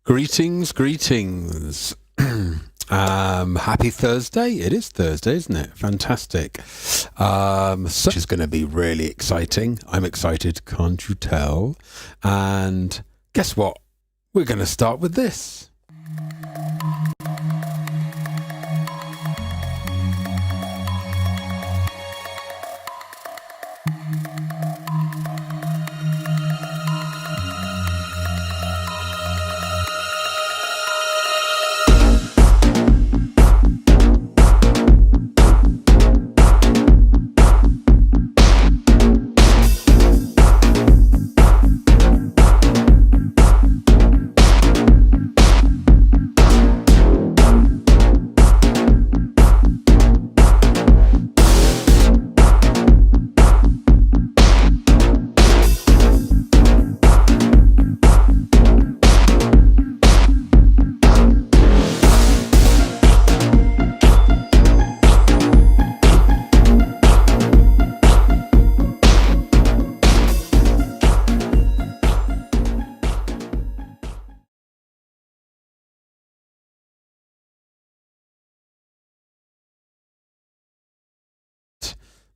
Greetings, greetings. Happy Thursday. It is Thursday, isn't it? Fantastic. So it's going to be really exciting. I'm excited, can't you tell? And guess what? We're going to start with this.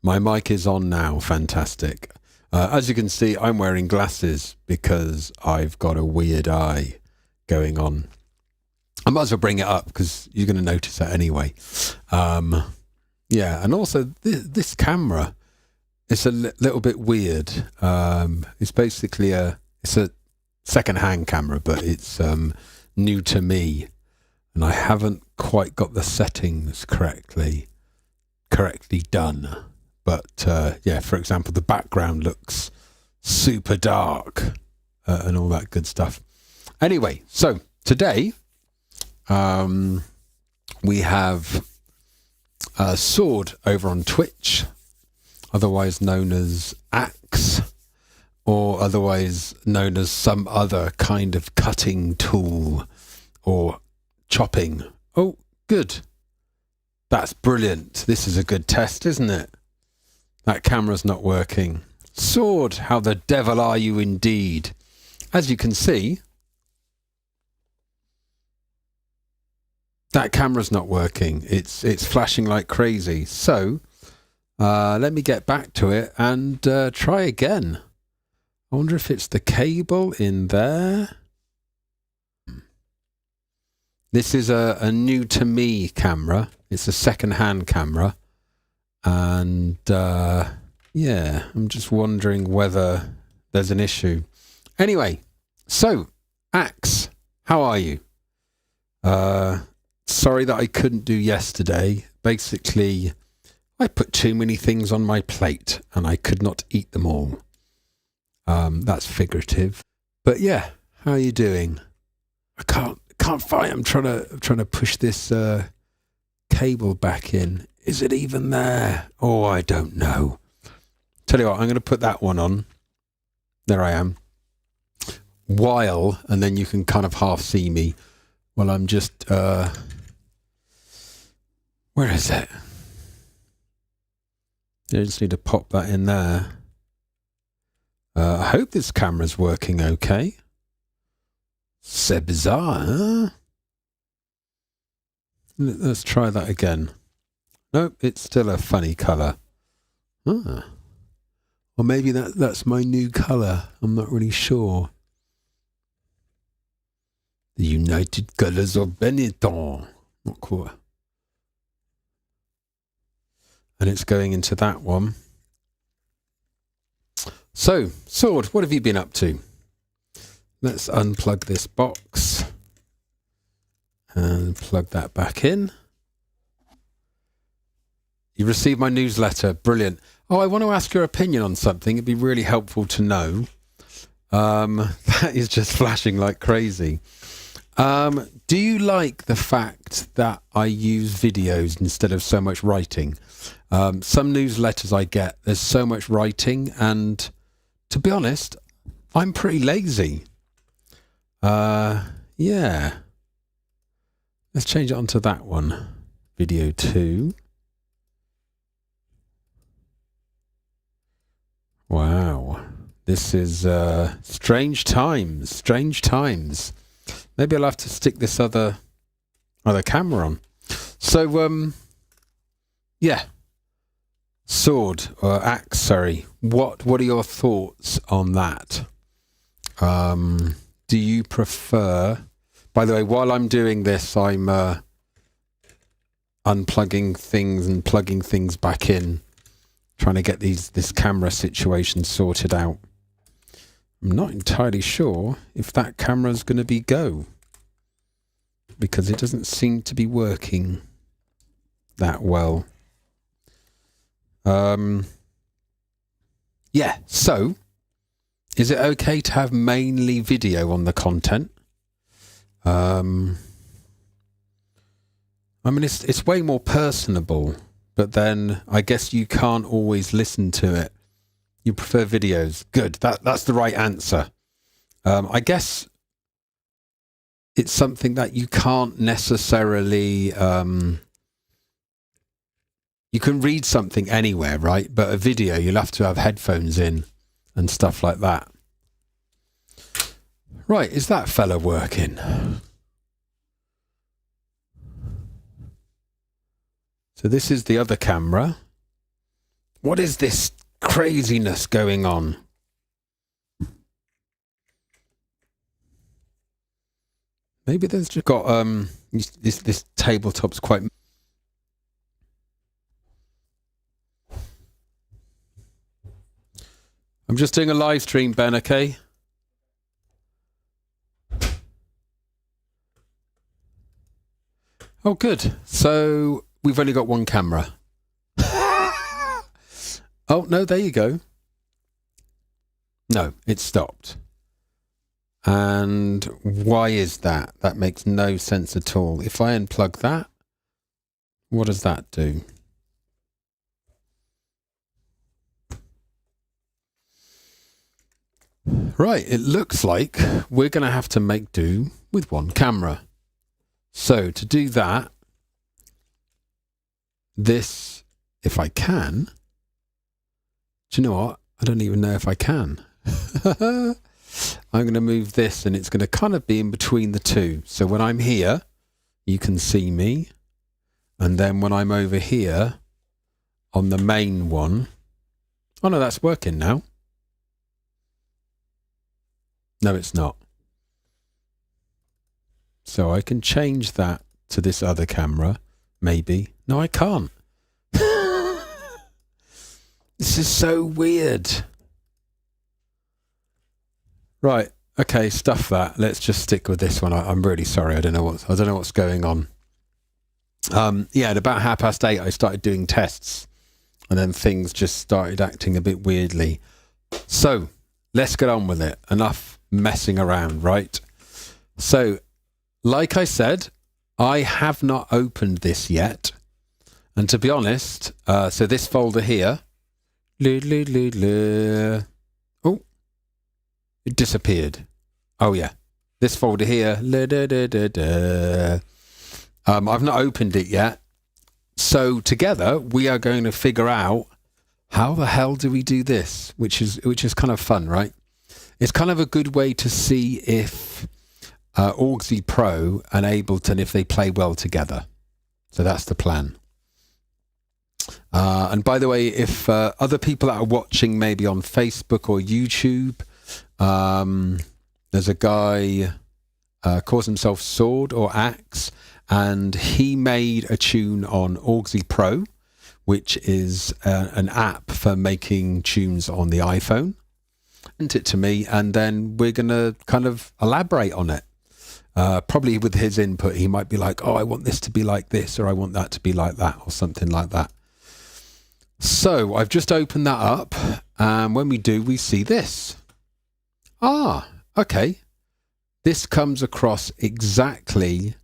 My mic is on now. Fantastic. As you can see, I'm wearing glasses because I've got a weird eye going on. I might as well bring it up because you're going to notice that anyway. Yeah, and also this camera, it's a little bit weird. It's basically it's a second-hand camera, but it's new to me, and I haven't quite got the settings correctly done. But yeah, for example, the background looks super dark and all that good stuff. Anyway, so today we have Sword over on Twitch, otherwise known as Axe, or otherwise known as some other kind of cutting tool or chopping. Oh, good. That's brilliant. This is a good test, isn't it? That camera's not working. Sword, how the devil are you indeed? As you can see, that camera's not working. It's flashing like crazy. So let me get back to it and try again. I wonder if it's the cable in there. This is a new to me camera. It's a second-hand camera. And yeah, I'm just wondering whether there's an issue. Anyway, so Axe, how are you? Sorry that I couldn't do yesterday. Basically, I put too many things on my plate and I could not eat them all. That's figurative. But yeah, how are you doing? I can't find. I'm trying to push this cable back in. Is it even there? Oh, I don't know. Tell you what, I'm going to put that one on. There I am. And then you can kind of half see me while I'm just... where is it? I just need to pop that in there. I hope this camera's working okay. C'est bizarre, huh? Let's try that again. Nope, it's still a funny colour. Ah. Or maybe that's my new colour. I'm not really sure. The United Colours of Benetton. Not quite. And it's going into that one. So, Sword, what have you been up to? Let's unplug this box. And plug that back in. You received my newsletter. Brilliant. Oh, I want to ask your opinion on something. It'd be really helpful to know. That is just flashing like crazy. Do you like the fact that I use videos instead of so much writing? Some newsletters I get, there's so much writing, and to be honest, I'm pretty lazy. Yeah. Let's change it onto that one. Video 2. Wow. This is strange times. Maybe I'll have to stick this other camera on. So, yeah. Sword or axe, sorry. What are your thoughts on that? Do you prefer... By the way, while I'm doing this, I'm unplugging things and plugging things back in, trying to get this camera situation sorted out. I'm not entirely sure if that camera's going to be go, because it doesn't seem to be working that well. Yeah, so is it okay to have mainly video on the content? I mean, it's way more personable, but then I guess you can't always listen to it. You prefer videos. Good. That's the right answer. I guess it's something that you can't necessarily... you can read something anywhere, right? But a video, you'll have to have headphones in and stuff like that. Right, is that fella working? So this is the other camera. What is this craziness going on? Maybe there's just got this tabletop's quite... I'm just doing a live stream, Ben, okay? Oh, good. So we've only got one camera. Oh, no, there you go. No, it stopped. And why is that? That makes no sense at all. If I unplug that, what does that do? Right, it looks like we're going to have to make do with one camera. So to do that, this, if I can, do you know what? I don't even know if I can. I'm going to move this and it's going to kind of be in between the two. So when I'm here, you can see me. And then when I'm over here on the main one, oh no, that's working now. No, it's not. So I can change that to this other camera, maybe. No, I can't. This is so weird. Right. Okay, stuff that. Let's just stick with this one. I'm really sorry. I don't know what's going on. Yeah, at about 8:30, I started doing tests, and then things just started acting a bit weirdly. So let's get on with it. Enough messing around, right? So, like I said, I have not opened this yet, and to be honest, so this folder here, oh, it disappeared. Oh yeah, this folder here, I've not opened it yet. So together we are going to figure out how the hell do we do this, which is kind of fun, right? It's kind of a good way to see if Auxy Pro and Ableton, if they play well together. So that's the plan. And by the way, if other people that are watching maybe on Facebook or YouTube, there's a guy calls himself Sword or Axe, and he made a tune on Auxy Pro, which is an app for making tunes on the iPhone. Sent it to me, and then we're going to kind of elaborate on it. Probably with his input, he might be like, oh, I want this to be like this, or I want that to be like that, or something like that. So I've just opened that up, and when we do, we see this. Ah, okay. This comes across exactly...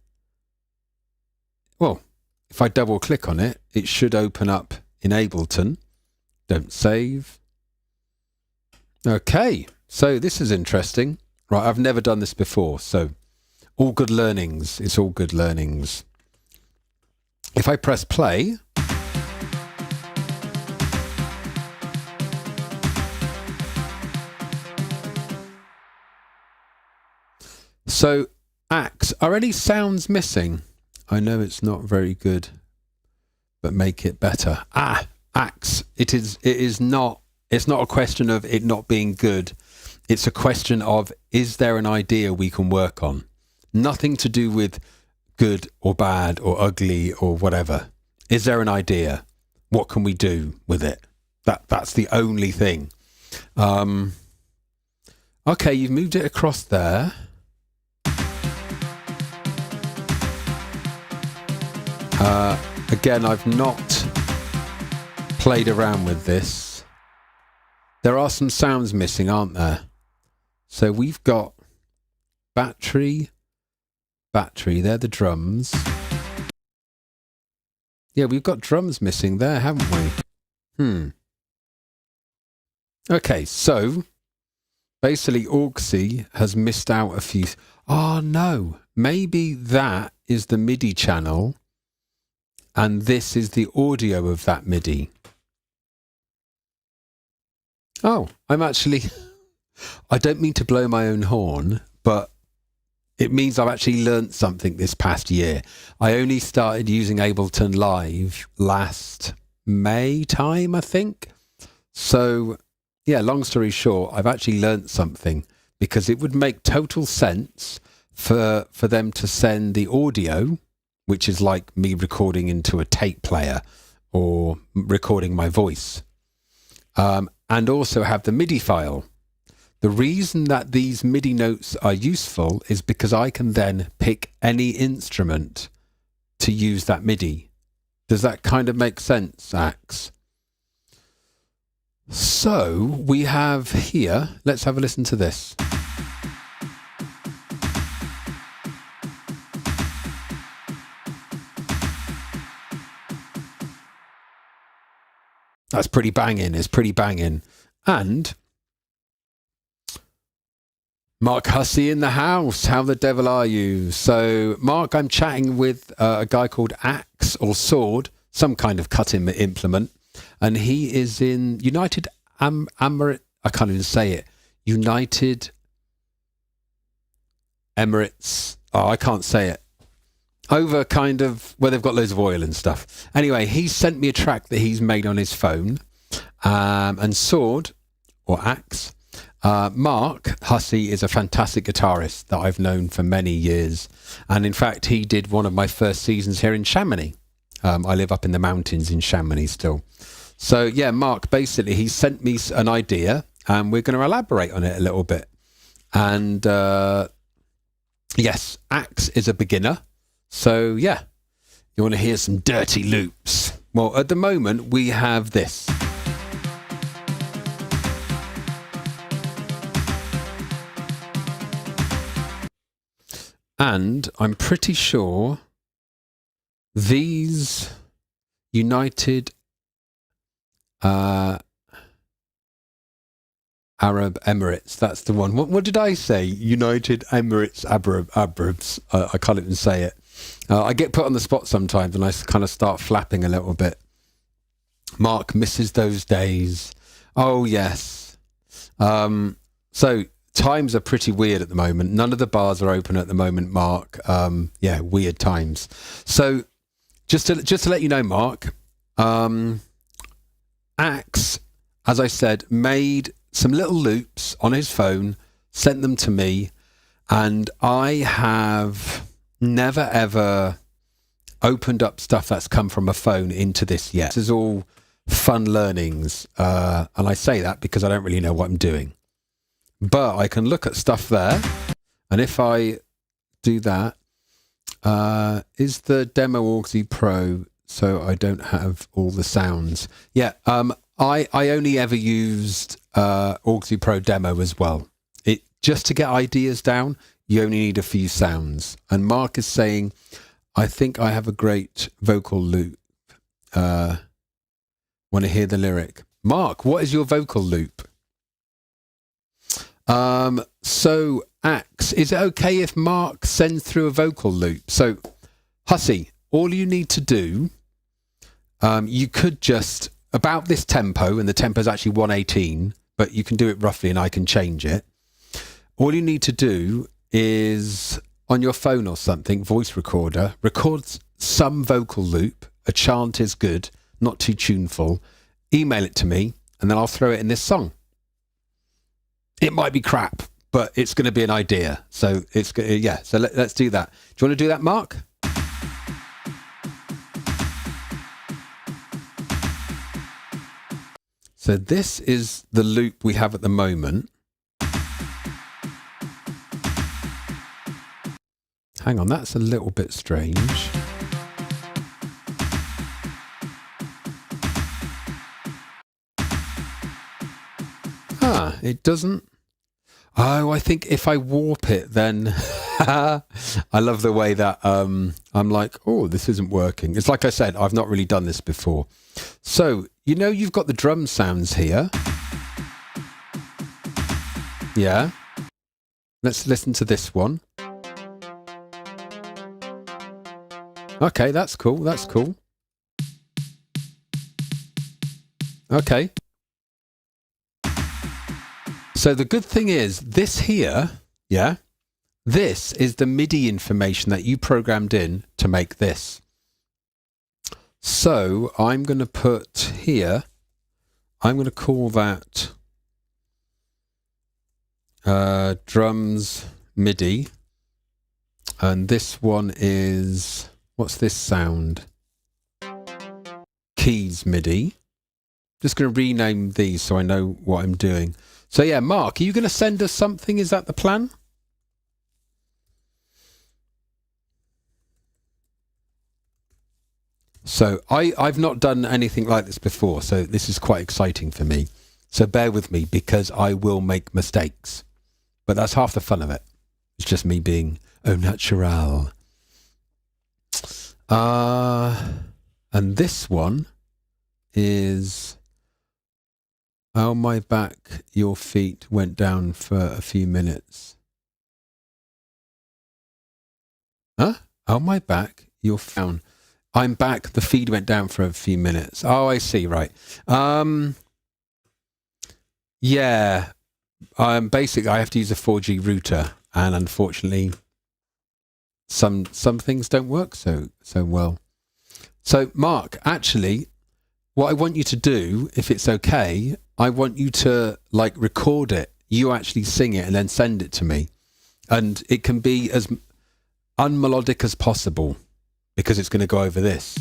Well, if I double click on it, it should open up in Ableton. Don't save. Okay, so this is interesting. Right, I've never done this before, so all good learnings. It's all good learnings. If I press play... So Axe, are any sounds missing? I know it's not very good, but make it better. Axe. It's not a question of it not being good. It's a question of, is there an idea we can work on? Nothing to do with good or bad or ugly or whatever. Is there an idea? What can we do with it? That's the only thing. Okay, you've moved it across there. Again, I've not played around with this. There are some sounds missing, aren't there? So we've got battery, they're the drums. Yeah, we've got drums missing there, haven't we? Okay, so basically Auxy has missed out a few. Oh no, maybe that is the MIDI channel and this is the audio of that MIDI. Oh, I'm actually... I don't mean to blow my own horn, but it means I've actually learnt something this past year. I only started using Ableton Live last May time, I think. So, yeah, long story short, I've actually learnt something because it would make total sense for them to send the audio, which is like me recording into a tape player or recording my voice, and also have the MIDI file. The reason that these MIDI notes are useful is because I can then pick any instrument to use that MIDI. Does that kind of make sense, Axe? So we have here, let's have a listen to this. That's pretty banging. It's pretty banging. And Mark Hussey in the house. How the devil are you? So, Mark, I'm chatting with a guy called Axe or Sword, some kind of cutting implement, and he is in United Emirates. I can't even say it. United Emirates. Oh, I can't say it. Over kind of where they've got loads of oil and stuff. Anyway, he sent me a track that he's made on his phone. And Sword, or Axe, Mark Hussey is a fantastic guitarist that I've known for many years. And in fact, he did one of my first seasons here in Chamonix. I live up in the mountains in Chamonix still. So yeah, Mark, basically, he sent me an idea and we're going to elaborate on it a little bit. And yes, Axe is a beginner. So yeah, you want to hear some dirty loops? Well, at the moment, we have this. And I'm pretty sure these United Arab Emirates, that's the one. What did I say? United Emirates Arabs. I can't even say it. I get put on the spot sometimes and I kind of start flapping a little bit. Mark misses those days. Oh, yes. So times are pretty weird at the moment. None of the bars are open at the moment, Mark. Yeah, weird times. So just to let you know, Mark, Axe, as I said, made some little loops on his phone, sent them to me, and I have never ever opened up stuff that's come from a phone into this yet. This is all fun learnings, and I say that because I don't really know what I'm doing. But I can look at stuff there, and if I do that, is the demo Auxy Pro so I don't have all the sounds? Yeah, I only ever used Auxy Pro demo as well. Just to get ideas down, you only need a few sounds. And Mark is saying, I think I have a great vocal loop. Want to hear the lyric? Mark, what is your vocal loop? So, Axe, is it okay if Mark sends through a vocal loop? So, Hussey, all you need to do, you could just, about this tempo, and the tempo is actually 118, but you can do it roughly and I can change it. All you need to do is on your phone or something, voice recorder, records some vocal loop, a chant is good, not too tuneful, email it to me, and then I'll throw it in this song. It might be crap, but it's going to be an idea. So it's so let's do that. Do you want to do that, Mark? So this is the loop we have at the moment. Hang on, that's a little bit strange. It doesn't. Oh, I think if I warp it, then I love the way that I'm like, oh, this isn't working. It's like I said, I've not really done this before. So, you know, you've got the drum sounds here. Yeah. Let's listen to this one. Okay, that's cool. That's cool. Okay. So the good thing is this here, yeah, this is the MIDI information that you programmed in to make this. So I'm going to put here, I'm going to call that drums MIDI. And this one is, what's this sound? Keys MIDI. Just going to rename these so I know what I'm doing. So yeah, Mark, are you going to send us something? Is that the plan? So I've not done anything like this before, so this is quite exciting for me. So bear with me because I will make mistakes. But that's half the fun of it. It's just me being au natural. And this one is... On my back, your feet went down for a few minutes. Huh? On my back, you're down. I'm back, the feed went down for a few minutes. Oh, I see, right. Yeah. Basically, I have to use a 4G router, and unfortunately, some things don't work so well. So, Mark, actually, what I want you to do, if it's okay, I want you to like record it. You actually sing it and then send it to me. And it can be as unmelodic as possible because it's going to go over this.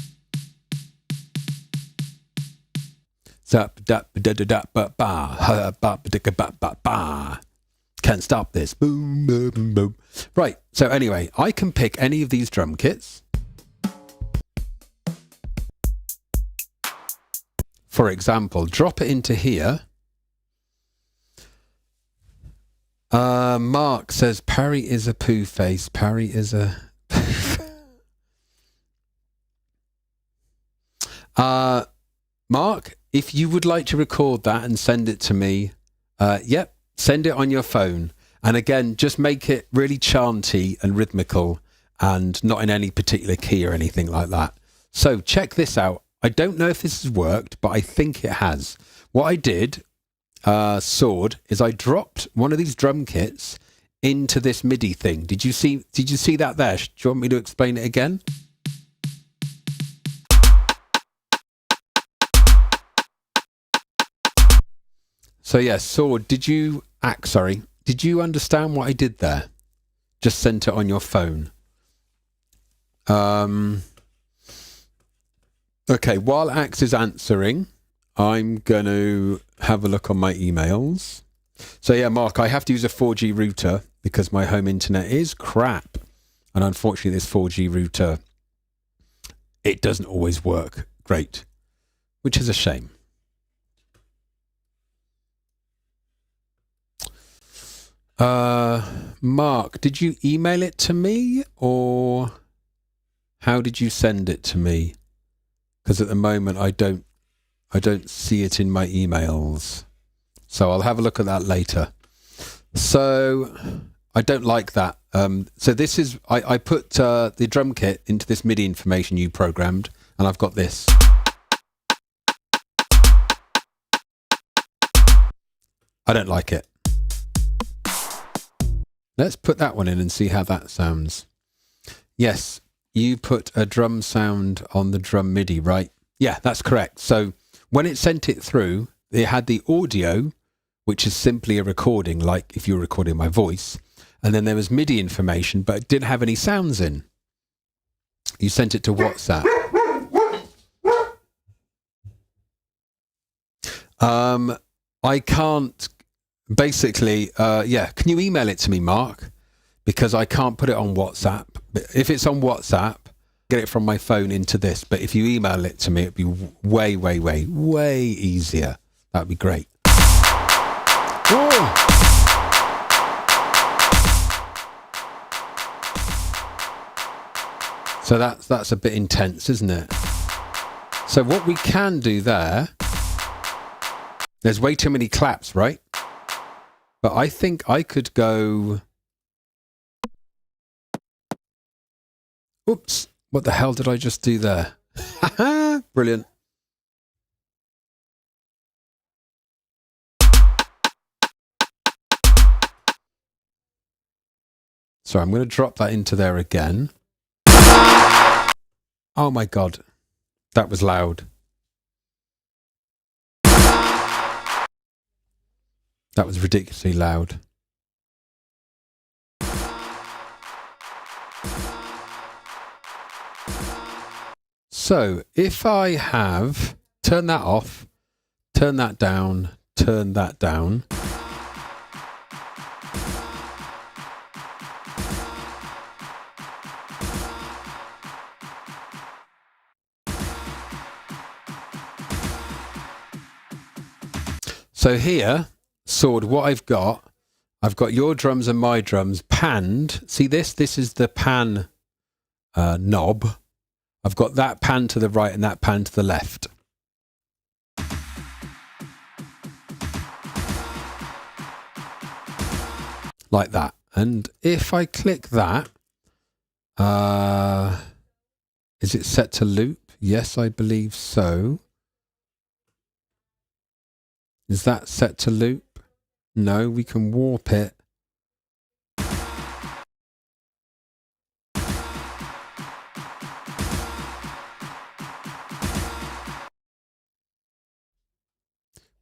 Can't stop this. Boom, boom, boom. Right. So anyway, I can pick any of these drum kits. For example, drop it into here. Mark says, Parry is a poo face. Parry is a... Mark, if you would like to record that and send it to me, yep, send it on your phone. And again, just make it really chanty and rhythmical and not in any particular key or anything like that. So check this out. I don't know if this has worked, but I think it has. What I did, Sword, is I dropped one of these drum kits into this MIDI thing. Did you see that there? Do you want me to explain it again? So yeah, Sword, did you understand what I did there? Just sent it on your phone. Okay, while Axe is answering, I'm going to have a look on my emails. So yeah, Mark, I have to use a 4G router because my home internet is crap. And unfortunately, this 4G router, it doesn't always work great, which is a shame. Mark, did you email it to me or how did you send it to me? Because at the moment I don't see it in my emails. So I'll have a look at that later. So I don't like that. So this is, I put the drum kit into this MIDI information you programmed, and I've got this. I don't like it. Let's put that one in and see how that sounds. Yes, you put a drum sound on the drum MIDI, right? Yeah, that's correct. So when it sent it through, it had the audio, which is simply a recording, like if you were recording my voice. And then there was MIDI information, but it didn't have any sounds in. You sent it to WhatsApp. I can't, basically, can you email it to me, Mark? Because I can't put it on WhatsApp. If it's on WhatsApp, get it from my phone into this. But if you email it to me, it'd be way, way, way, way easier. That'd be great. Oh! So that's a bit intense, isn't it? So what we can do there, there's way too many claps, right? But I think I could go... Oops, what the hell did I just do there? Brilliant. So I'm going to drop that into there again. Oh my God, that was loud. That was ridiculously loud. So if I have, turn that off, turn that down, turn that down. So here, Sword, what I've got your drums and my drums panned. See this? This is the pan knob. I've got that pan to the right and that pan to the left. Like that. And if I click that, is it set to loop? Yes, I believe so. Is that set to loop? No, we can warp it.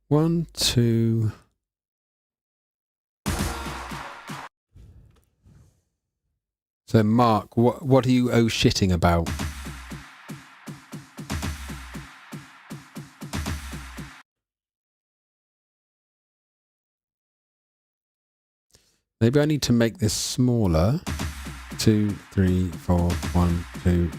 One, two. So Mark, what are you shitting about? Maybe I need to make this smaller. 2, 3, 4, 1, 2.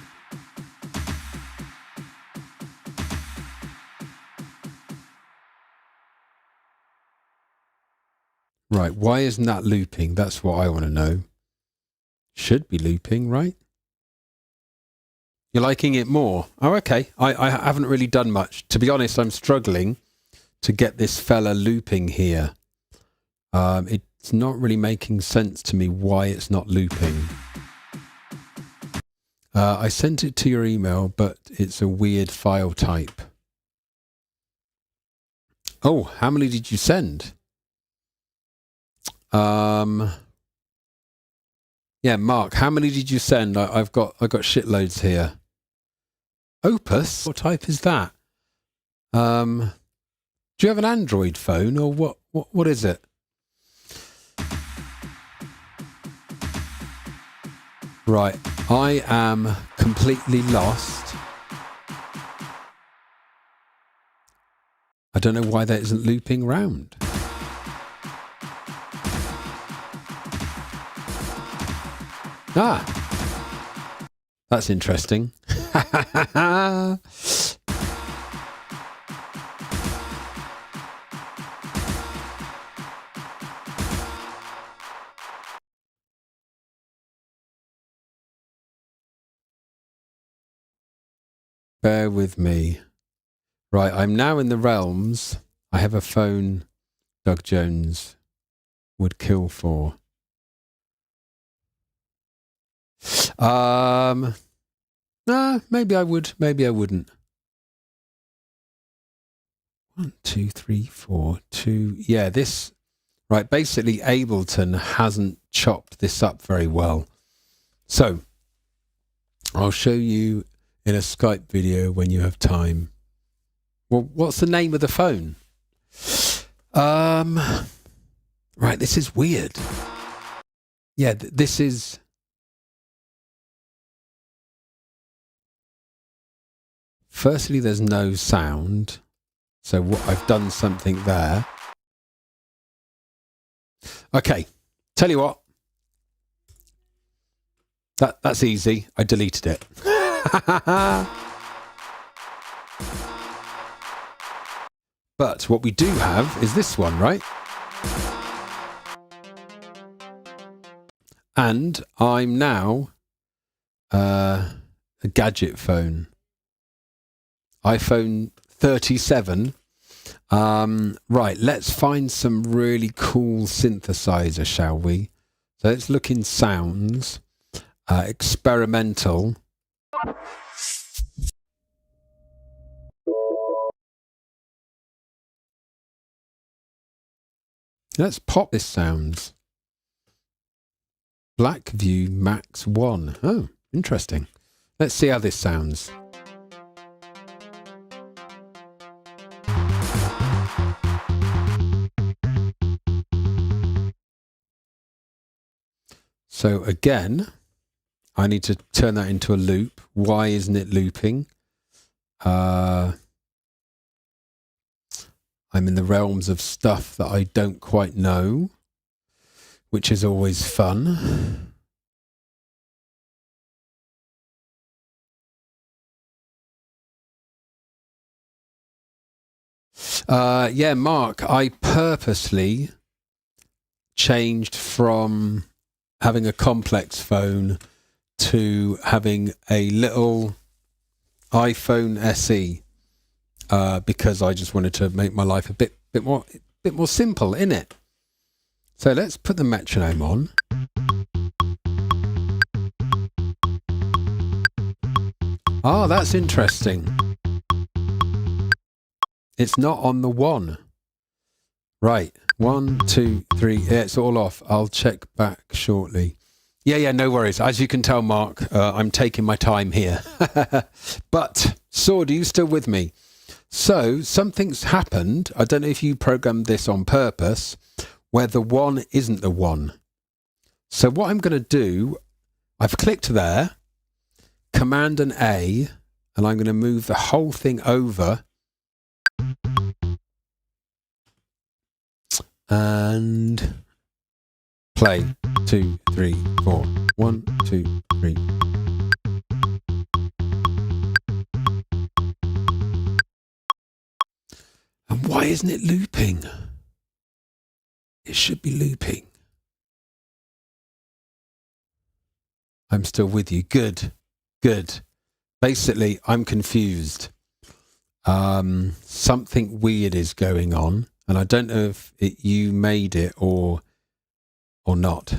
Right, why isn't that looping? That's what I want to know. Should be looping, right? You're liking it more? Oh, okay. I haven't really done much. To be honest, I'm struggling to get this fella looping here. It's not really making sense to me why it's not looping. I sent it to your email, but it's a weird file type. Oh, how many did you send? Yeah, Mark, how many did you send? I've got shitloads here. Opus? What type is that? Do you have an Android phone or what is it? Right, I am completely lost. I don't know why that isn't looping round. Ah, that's interesting. Bear with me. Right, I'm now in the realms. I have a phone Doug Jones would kill for. Maybe I would, maybe I wouldn't. 1, 2, 3, 4, 2. Yeah, this Right, basically Ableton hasn't chopped this up very well. So I'll show you in a Skype video when you have time. Well, what's the name of the phone? Right, this is weird. Yeah, this is... Firstly, there's no sound. So I've done something there. Okay, tell you what. That's easy. I deleted it. But what we do have is this one, right? And I'm now a gadget phone. iPhone 37. Right, let's find some really cool synthesizer, shall we? So let's look in sounds. Experimental. Let's pop this sounds. Blackview Max 1. Oh, interesting. Let's see how this sounds. So again, I need to turn that into a loop. Why isn't it looping? I'm in the realms of stuff that I don't quite know, which is always fun. Yeah, Mark, I purposely changed from having a complex phone to having a little iPhone SE because I just wanted to make my life a bit more simple, innit? So let's put the metronome on. Ah, that's interesting. It's not on the one. Right. 1, 2, 3. Yeah, it's all off. I'll check back shortly. Yeah, no worries. As you can tell, Mark, I'm taking my time here. But, Sword, are you still with me? So, something's happened. I don't know if you programmed this on purpose, where the one isn't the one. So what I'm going to do, I've clicked there, Command and A, and I'm going to move the whole thing over. And play. 2, 3, 4. 1, 2, 3. And why isn't it looping? It should be looping. I'm still with you. Good. Basically, I'm confused. Something weird is going on. And I don't know if you made it or not.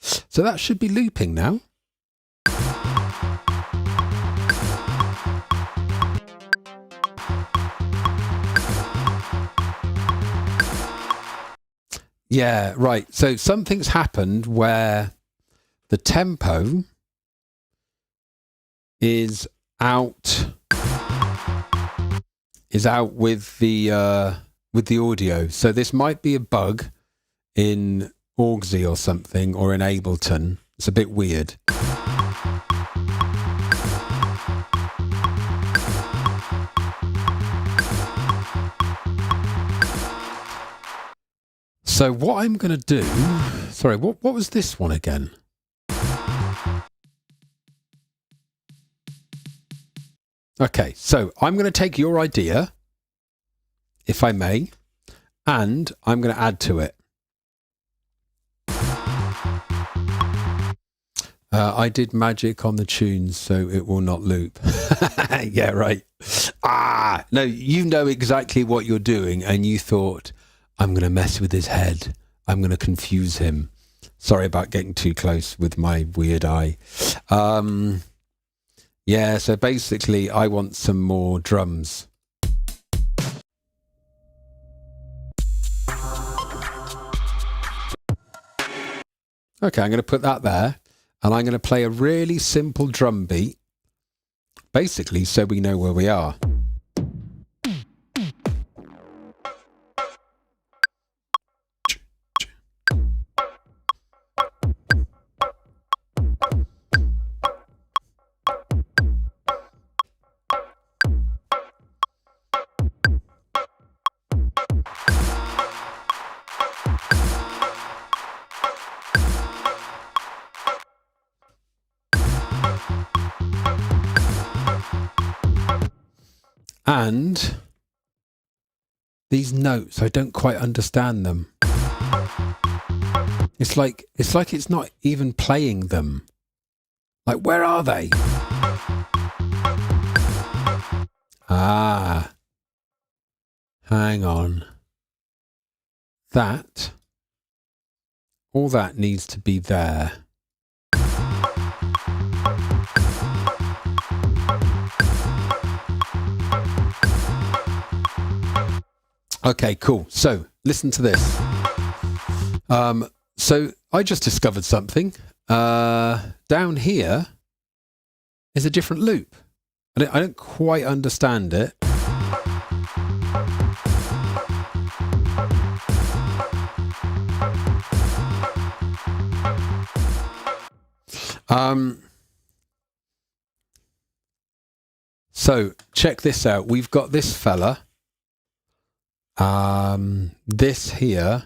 So that should be looping now. Yeah, right. So something's happened where the tempo is out with the audio. So this might be a bug in Auxy or something, or in Ableton. It's a bit weird. So what I'm going to do... Sorry, what was this one again? Okay, so I'm going to take your idea, if I may, and I'm going to add to it. I did magic on the tunes, so it will not loop. Yeah, right. No, you know exactly what you're doing, and you thought, I'm going to mess with his head. I'm going to confuse him. Sorry about getting too close with my weird eye. Yeah, so basically, I want some more drums. Okay, I'm going to put that there, and I'm going to play a really simple drum beat, basically so we know where we are. And these notes, I don't quite understand them. It's like it's not even playing them. Like, where are they? Ah. Hang on. All that needs to be there. Okay, cool. So listen to this. So I just discovered something. Down here is a different loop. I don't quite understand it. So check this out. We've got this fella. This here,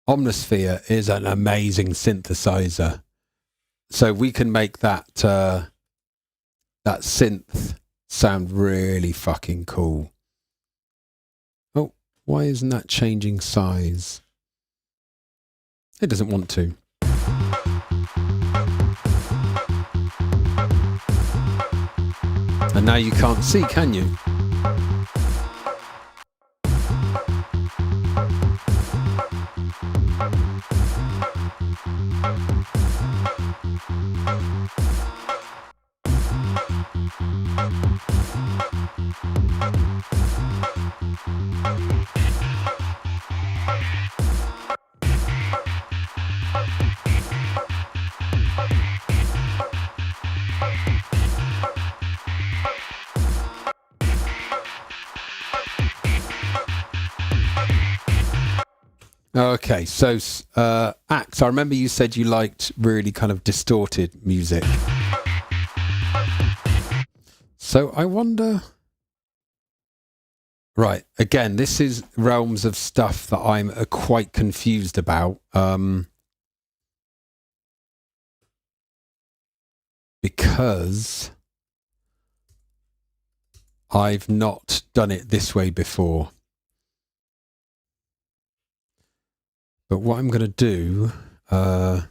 Omnisphere, is an amazing synthesizer. So we can make that that synth sound really fucking cool. Oh, why isn't that changing size? It doesn't want to. And now you can't see, can you? Okay, so Axe, I remember you said you liked really kind of distorted music. So I wonder... Right, again, this is realms of stuff that I'm quite confused about. Because I've not done it this way before. But what I'm going to do, yeah,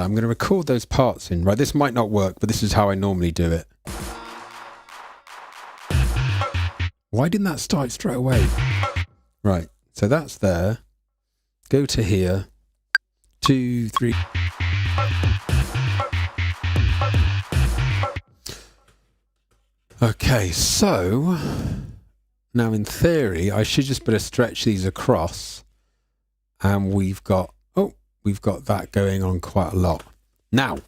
I'm going to record those parts in. Right, this might not work, but this is how I normally do it. Why didn't that start straight away? Right, so that's there. Go to here. 2, 3. Okay, so... Now, in theory, I should just better stretch these across, and we've got that going on quite a lot. Now,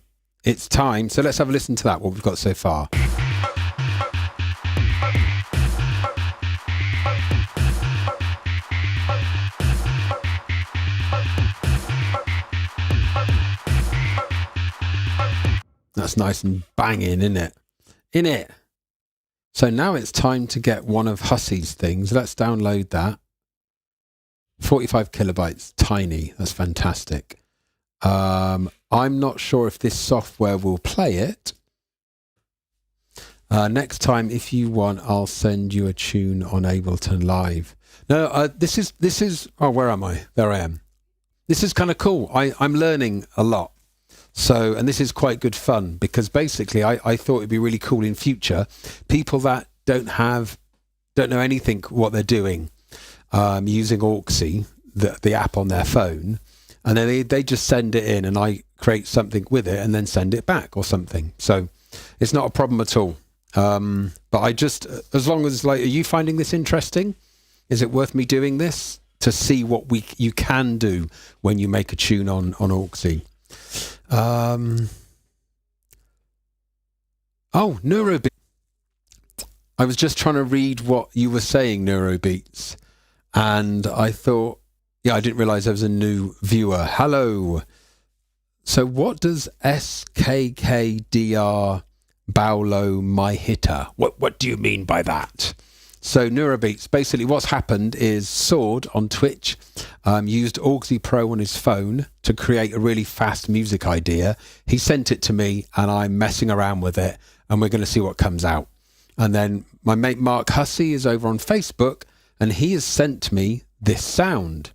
it's time. So let's have a listen to that, what we've got so far. That's nice and banging, isn't it? In it. So now it's time to get one of Hussey's things. Let's download that. 45 kilobytes, tiny. That's fantastic. I'm not sure if this software will play it. Next time, if you want, I'll send you a tune on Ableton Live. No, this is. Oh, where am I? There I am. This is kind of cool. I'm learning a lot. So, and this is quite good fun because basically I thought it'd be really cool in future. People that don't know anything what they're doing, using Auxy, the app on their phone, and then they just send it in and I create something with it and then send it back or something. So it's not a problem at all. But I just, as long as, like, are you finding this interesting? Is it worth me doing this? to see what you can do when you make a tune on Auxy. Oh, Neurobeats. I was just trying to read what you were saying, Neurobeats, and I thought, I didn't realise there was a new viewer. Hello. So what does SKKDR Baulo My Hitter? What do you mean by that? So Neurobeats, basically what's happened is Sword on Twitch used Auxy Pro on his phone to create a really fast music idea. He sent it to me and I'm messing around with it and we're going to see what comes out. And then my mate Mark Hussey is over on Facebook and he has sent me this sound,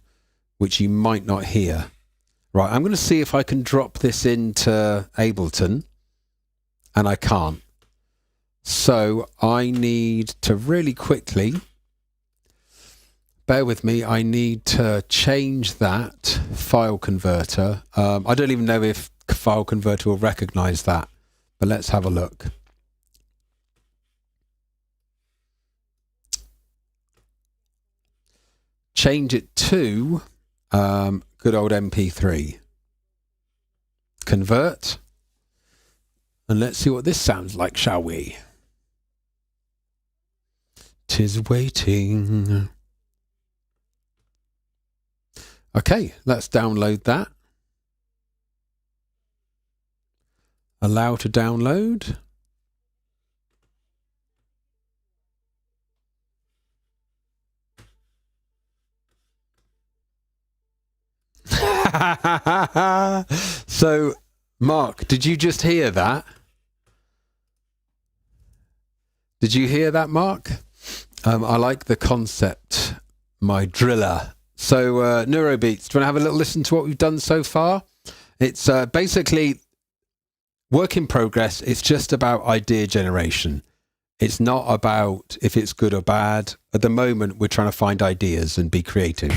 which you might not hear. Right, I'm going to see if I can drop this into Ableton and I can't. So I need to really quickly, bear with me, I need to change that file converter. I don't even know if file converter will recognize that, but let's have a look. Change it to good old MP3. Convert. And let's see what this sounds like, shall we? 'Tis waiting. Okay, let's download that. Allow to download. So, Mark, did you just hear that? Did you hear that, Mark? I like the concept, my driller. So, Neurobeats, do you want to have a little listen to what we've done so far? It's basically work in progress. It's just about idea generation. It's not about if it's good or bad. At the moment, we're trying to find ideas and be creative.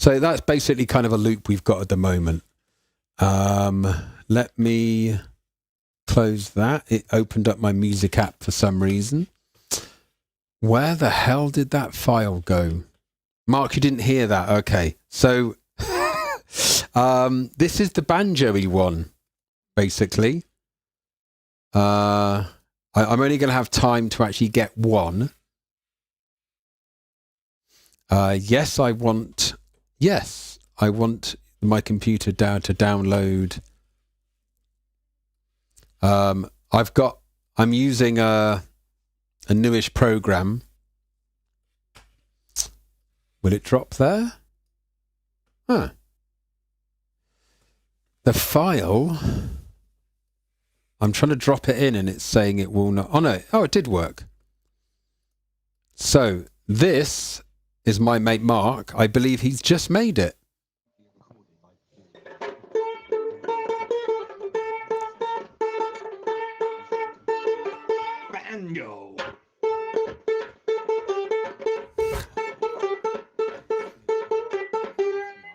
So that's basically kind of a loop we've got at the moment. Let me close that. It opened up my music app for some reason. Where the hell did that file go? Mark, you didn't hear that? Okay. So this is the banjo-y one, basically. I'm only going to have time to actually get one. Yes, I want my computer down to download. I'm using a newish program. Will it drop there? Huh. The file, I'm trying to drop it in and it's saying it will not. Oh no, it did work. So this is my mate Mark. I believe he's just made it. Banjo.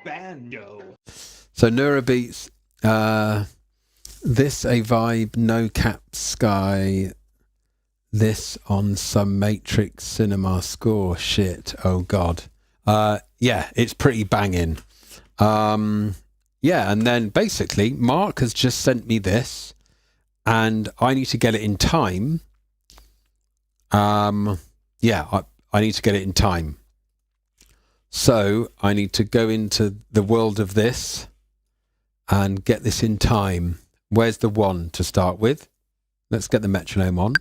Banjo. So Neurobeats, this a vibe, no cap sky. This on some Matrix Cinema score shit. Oh God. Yeah, it's pretty banging. Yeah, and then basically Mark has just sent me this and I need to get it in time. Yeah, I need to get it in time. So I need to go into the world of this and get this in time. Where's the one to start with? Let's get the metronome on.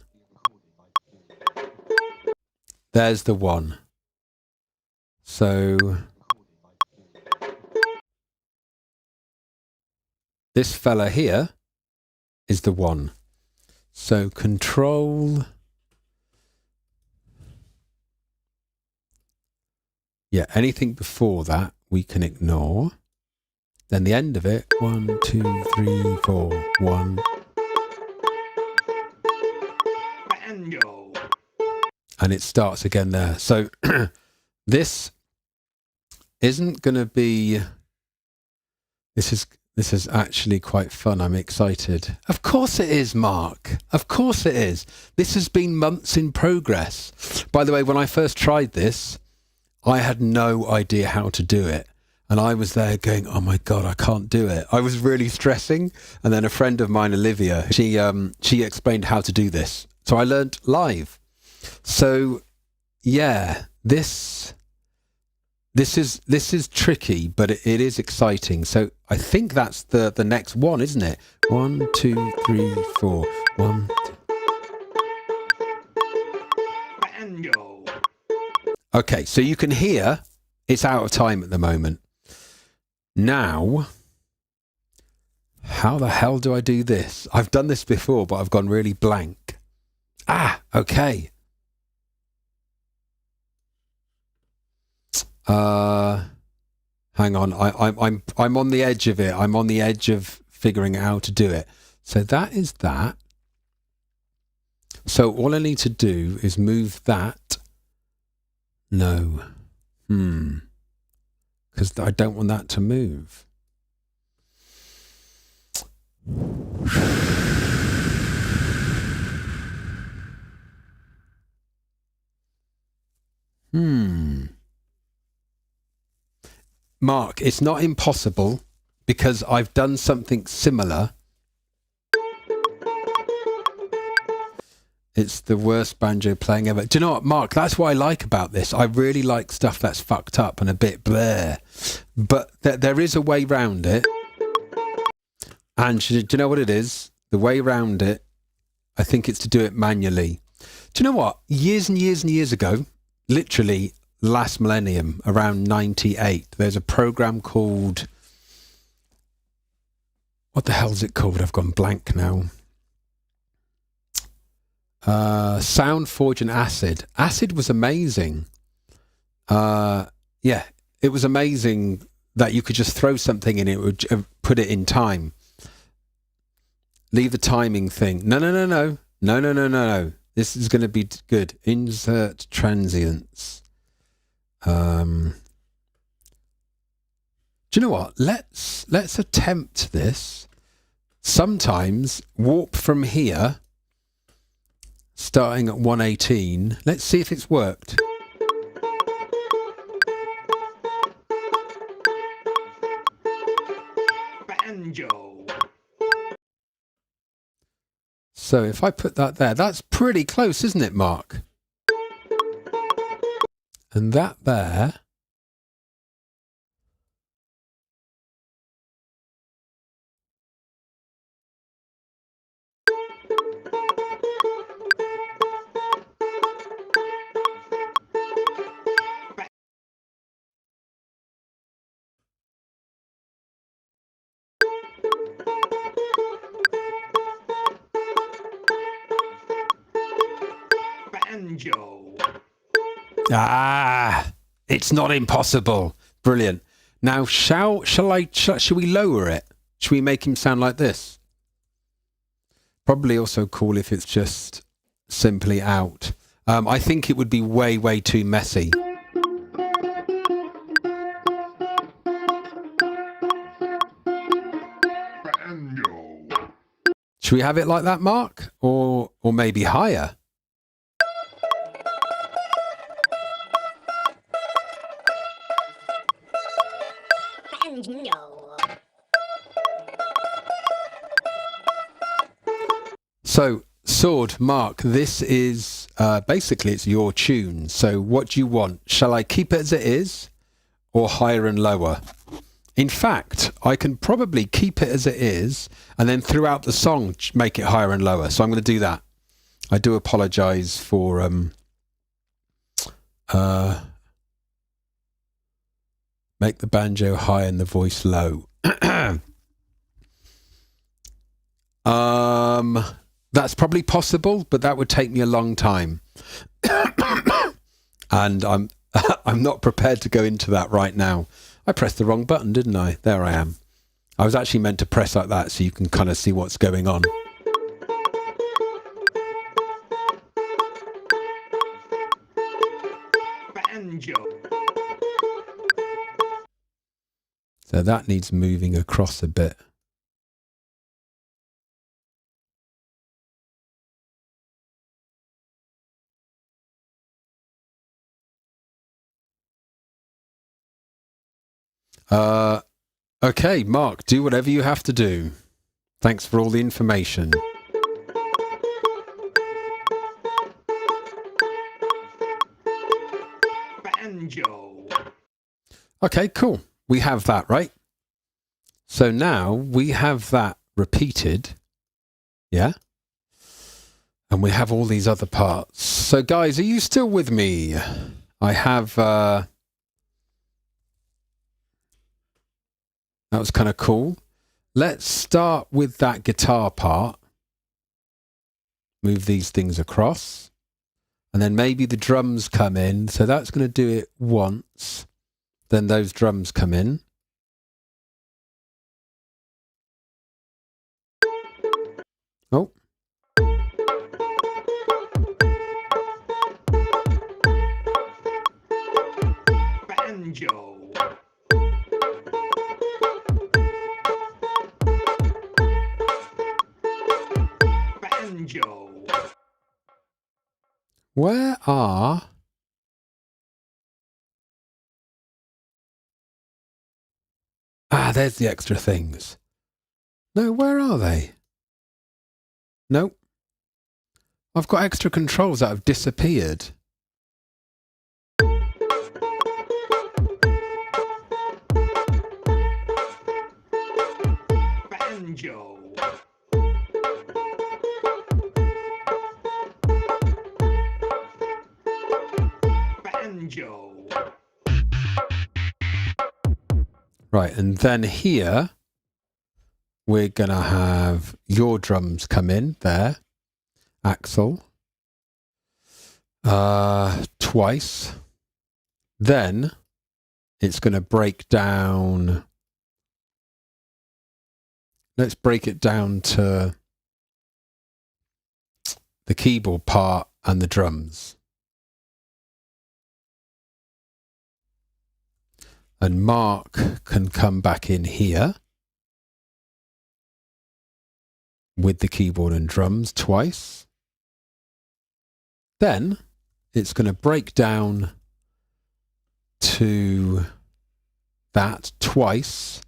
There's the one. So this fella here is the one. So control. Yeah, anything before that we can ignore. Then the end of it, 1, 2, 3, 4, 1. Banjo. And it starts again there. So this isn't going to be This is actually quite fun. I'm excited. Of course it is, Mark. Of course it is. This has been months in progress. By the way, when I first tried this, I had no idea how to do it. And I was there going, oh my God, I can't do it. I was really stressing. And then a friend of mine, Olivia, she explained how to do this. So I learned live. So yeah, this is tricky, but it is exciting. So I think that's the next one, isn't it? 1, 2, 3, 4. 1, 2. Banjo. Okay, so you can hear it's out of time at the moment. Now, how the hell do I do this? I've done this before, but I've gone really blank. Okay. Hang on. I'm on the edge of it. I'm on the edge of figuring out how to do it. So that is that. So all I need to do is move that. No. Because I don't want that to move. Mark, it's not impossible because I've done something similar. It's the worst banjo playing ever. Do you know what, Mark? That's what I like about this. I really like stuff that's fucked up and a bit bleh. But there is a way round it. And do you know what it is? The way round it, I think it's to do it manually. Do you know what? Years and years and years ago, literally last millennium, around 98, there's a program called... What the hell is it called? I've gone blank now. SoundForge and Acid. Acid was amazing. Yeah, it was amazing that you could just throw something in it, would put it in time. Leave the timing thing. No. This is going to be good. Insert transients. Do you know what? Let's attempt this. Sometimes warp from here, starting at 118. Let's see if it's worked. Banjo. So if I put that there, that's pretty close, isn't it, Mark? And that there. Banjo. It's not impossible. Brilliant. Now, shall we lower it? Should we make him sound like this? Probably also cool if it's just simply out. I think it would be way, way too messy. Banjo. Should we have it like that, Mark? Or maybe higher? Banjo. So, Sword, Mark, this is basically it's your tune. So what do you want? Shall I keep it as it is or higher and lower? In fact, I can probably keep it as it is and then throughout the song make it higher and lower. So I'm going to do that. I do apologise for make the banjo high and the voice low. That's probably possible, but that would take me a long time. And I'm not prepared to go into that right now. I pressed the wrong button, didn't I? There I am. I was actually meant to press like that so you can kind of see what's going on. Banjo. So that needs moving across a bit. Okay, Mark, do whatever you have to do. Thanks for all the information. Banjo. Okay, cool. We have that, right? So now we have that repeated. Yeah? And we have all these other parts. So guys, are you still with me? I have... that was kind of cool. Let's start with that guitar part. Move these things across. And then maybe the drums come in. So that's going to do it once. Then those drums come in. Oh. Banjo. Banjo. Where are... Ah, there's the extra things. No, where are they? Nope. I've got extra controls that have disappeared. Banjo. Banjo. Right, and then here, we're going to have your drums come in there. Axel. Twice. Then, it's going to break down... Let's break it down to the keyboard part and the drums. And Mark can come back in here with the keyboard and drums twice. Then it's going to break down to that twice.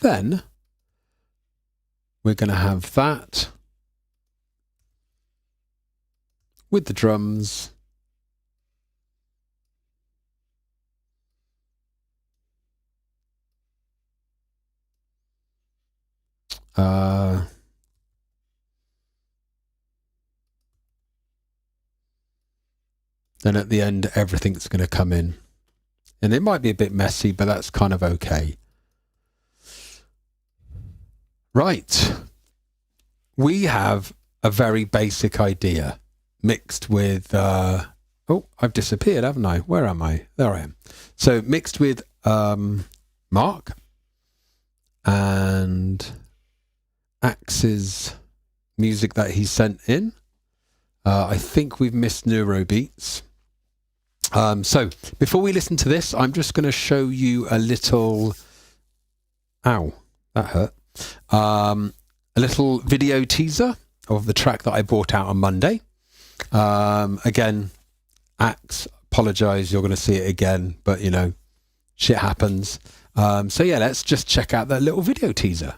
Then we're going to have that with the drums. Then at the end, everything's going to come in. And it might be a bit messy, but that's kind of okay. Right. We have a very basic idea mixed with... oh, I've disappeared, haven't I? Where am I? There I am. So mixed with Mark and Axe's music that he sent in. I think we've missed Neurobeats. So before we listen to this, I'm just going to show you a little... Ow, that hurt. A little video teaser of the track that I brought out on Monday. Again, Axe, apologise, you're going to see it again, but you know, shit happens. So yeah, let's just check out that little video teaser.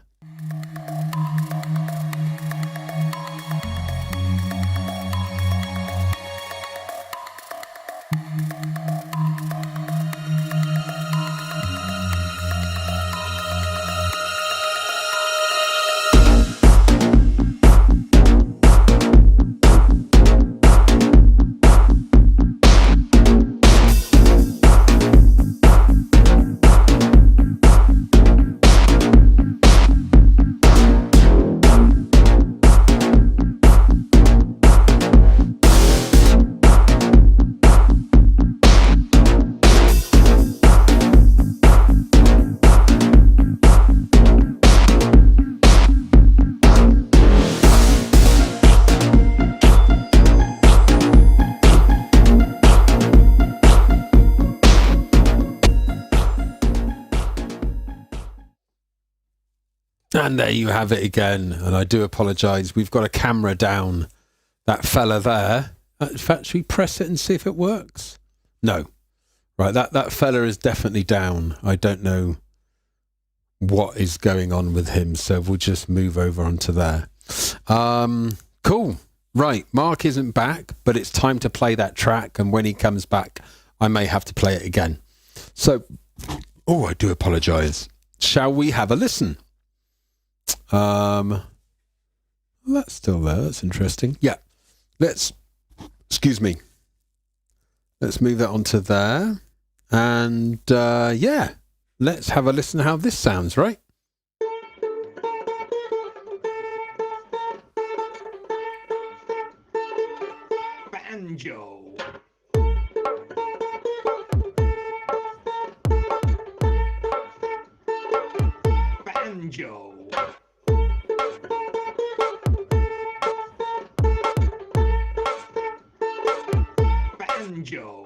And there you have it again. And I do apologise. We've got a camera down. That fella there. In fact, should we press it and see if it works? No. Right, that fella is definitely down. I don't know what is going on with him, so we'll just move over onto there. Cool. Right, Mark isn't back, but it's time to play that track, and when he comes back, I may have to play it again. So, I do apologise. Shall we have a listen? That's still there. That's interesting. Yeah. Let's move that onto there. And, let's have a listen how this sounds, right? Banjo. Banjo. Banjo.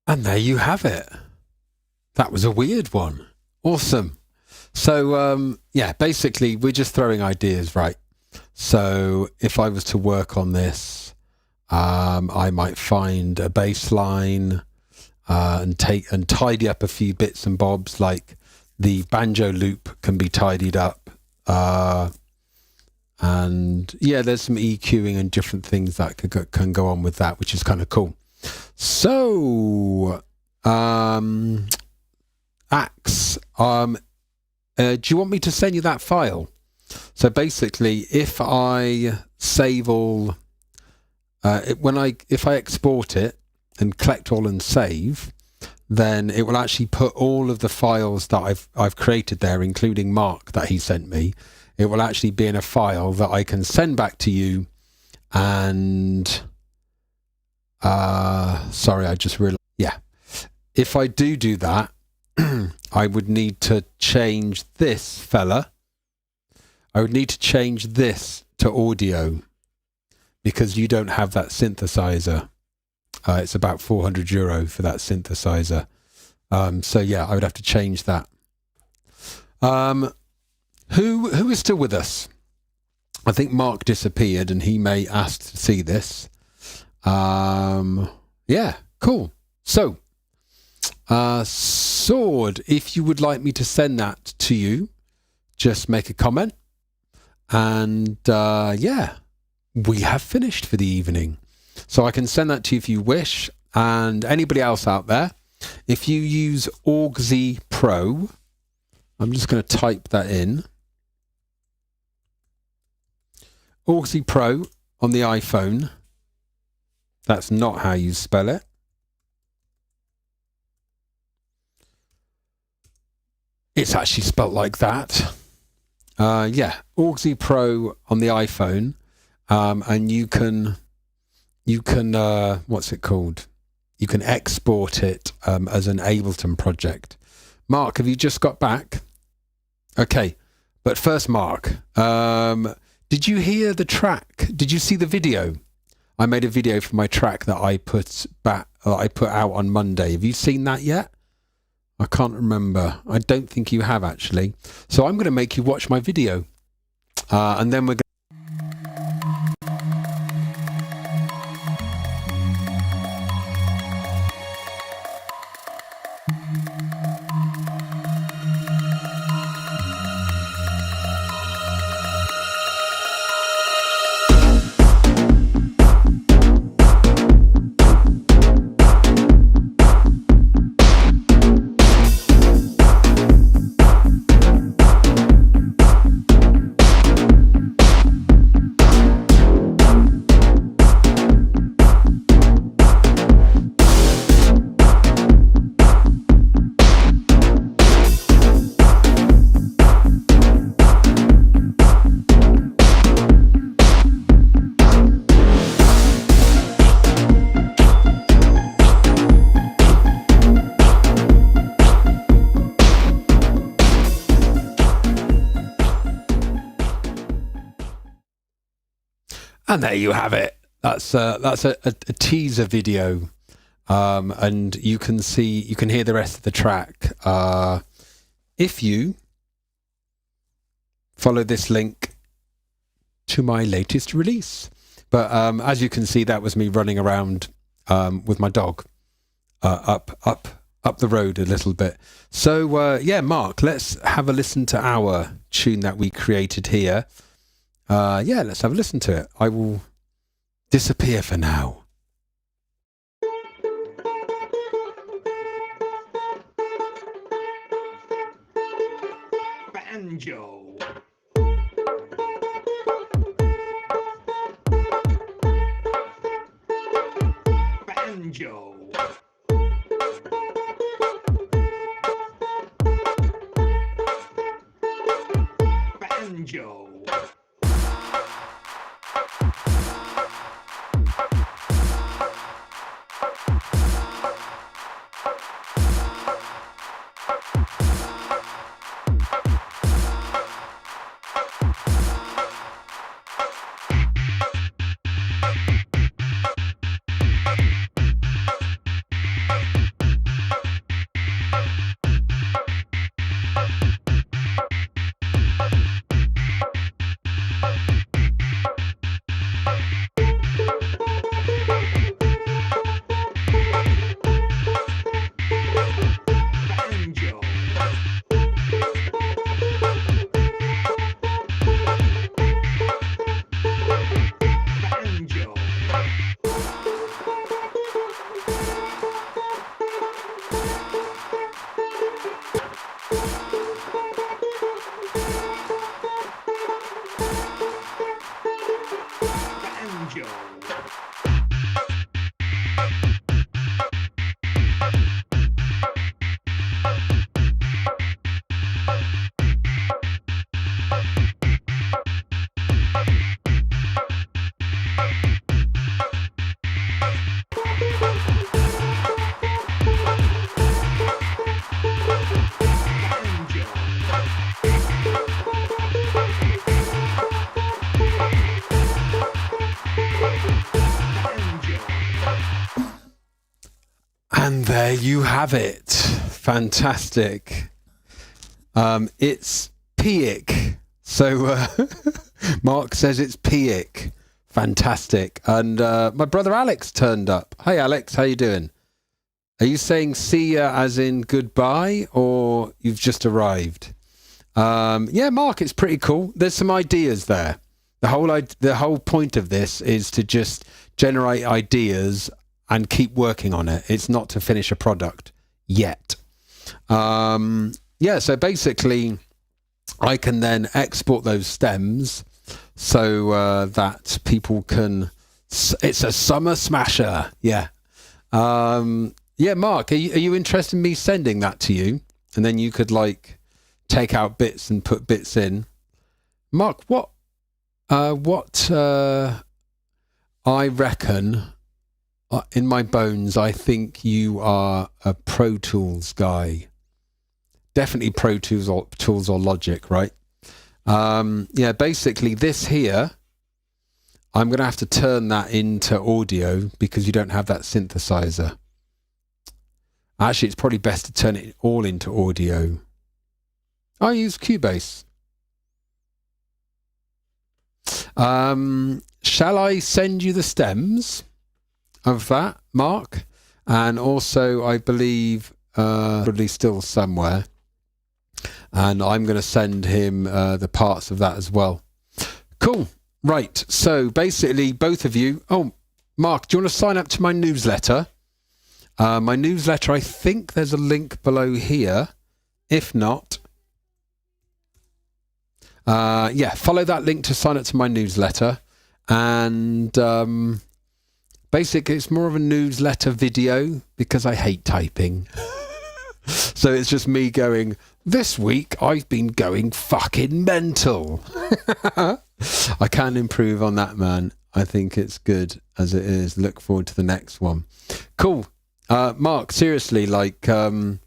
And there you have it. That was a weird one. Awesome. So, basically, we're just throwing ideas, right? So if I was to work on this, I might find a bass line and tidy up a few bits and bobs, like the banjo loop can be tidied up. And there's some EQing and different things that can go on with that, which is kind of cool. So, Axe, do you want me to send you that file? So basically, if I save all, if I export it and collect all and save, then it will actually put all of the files that I've created there, including Mark that he sent me. It will actually be in a file that I can send back to you. And sorry, I just realized. Yeah, if I do that, I would need to change this fella. I would need to change this to audio because you don't have that synthesizer. It's about €400 for that synthesizer. So yeah, I would have to change that. Who is still with us? I think Mark disappeared and he may ask to see this. Yeah, cool. So, Sword, if you would like me to send that to you, just make a comment. And we have finished for the evening. So I can send that to you if you wish. And anybody else out there, if you use Auxy Pro, I'm just going to type that in. Auxy Pro on the iPhone. That's not how you spell it. It's actually spelt like that. Auxy Pro on the iPhone. And you can what's it called? you can export it as an Ableton project. Mark, have you just got back? Okay, but first, Mark, did you hear the track? Did you see the video? I made a video for my track that I put out on Monday. Have you seen that yet? I can't remember. I don't think you have, actually. So I'm going to make you watch my video, and then we're going. And there you have it. That's a teaser video, and you can hear the rest of the track if you follow this link to my latest release. But as you can see, that was me running around with my dog up the road a little bit. So yeah, Mark, let's have a listen to our tune that we created here. Yeah, let's have a listen to it. I will disappear for now. Banjo. Banjo. Banjo. And there you have it. Fantastic. It's Piik. So Mark says it's Piik. Fantastic. And my brother Alex turned up. Hey Alex, how you doing? Are you saying see ya as in goodbye, or you've just arrived? Yeah, Mark, it's pretty cool. There's some ideas there. The whole point of this is to just generate ideas and keep working on it. It's not to finish a product yet. Yeah, so basically I can then export those stems so that people can... It's a summer smasher. Yeah. Yeah, Mark, are you interested in me sending that to you? And then you could like take out bits and put bits in. Mark, what I reckon in my bones, I think you are a Pro Tools guy. Definitely Pro Tools or Logic, right? Yeah, basically this here, I'm going to have to turn that into audio because you don't have that synthesizer. Actually, it's probably best to turn it all into audio. I use Cubase. Shall I send you the stems of that, Mark? And also, I believe, probably still somewhere. And I'm going to send him the parts of that as well. Cool. Right. So basically, both of you. Oh, Mark, do you want to sign up to my newsletter? My newsletter, I think there's a link below here. If not, yeah, follow that link to sign up to my newsletter. And basically, it's more of a newsletter video because I hate typing. So it's just me going, this week I've been going fucking mental. I can improve on that, man. I think it's good as it is. Look forward to the next one. Cool. Mark, seriously, like... Oh,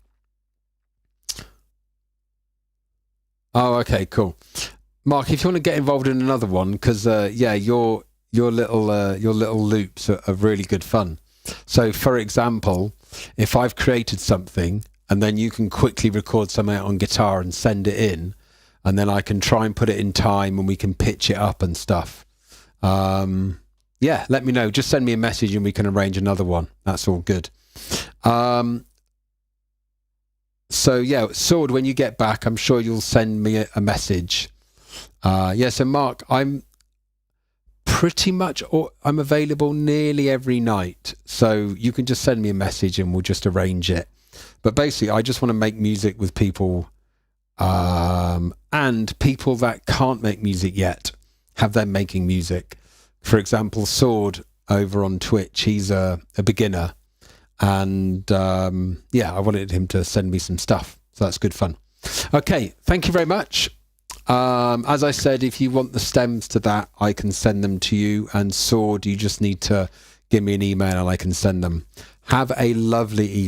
okay, cool. Mark, if you want to get involved in another one, because, yeah, your little loops are really good fun. So, for example, if I've created something and then you can quickly record something out on guitar and send it in, and then I can try and put it in time and we can pitch it up and stuff. Yeah, let me know. Just send me a message and we can arrange another one. That's all good. So yeah, Sword, when you get back, I'm sure you'll send me a message. Yeah, so Mark, I'm pretty much, I'm available nearly every night. So you can just send me a message and we'll just arrange it. But basically, I just want to make music with people and people that can't make music yet, have them making music. For example, Sword over on Twitch, he's a beginner. And yeah, I wanted him to send me some stuff. So that's good fun. Okay, thank you very much. As I said, if you want the stems to that, I can send them to you. And Sword, you just need to give me an email and I can send them. Have a lovely evening.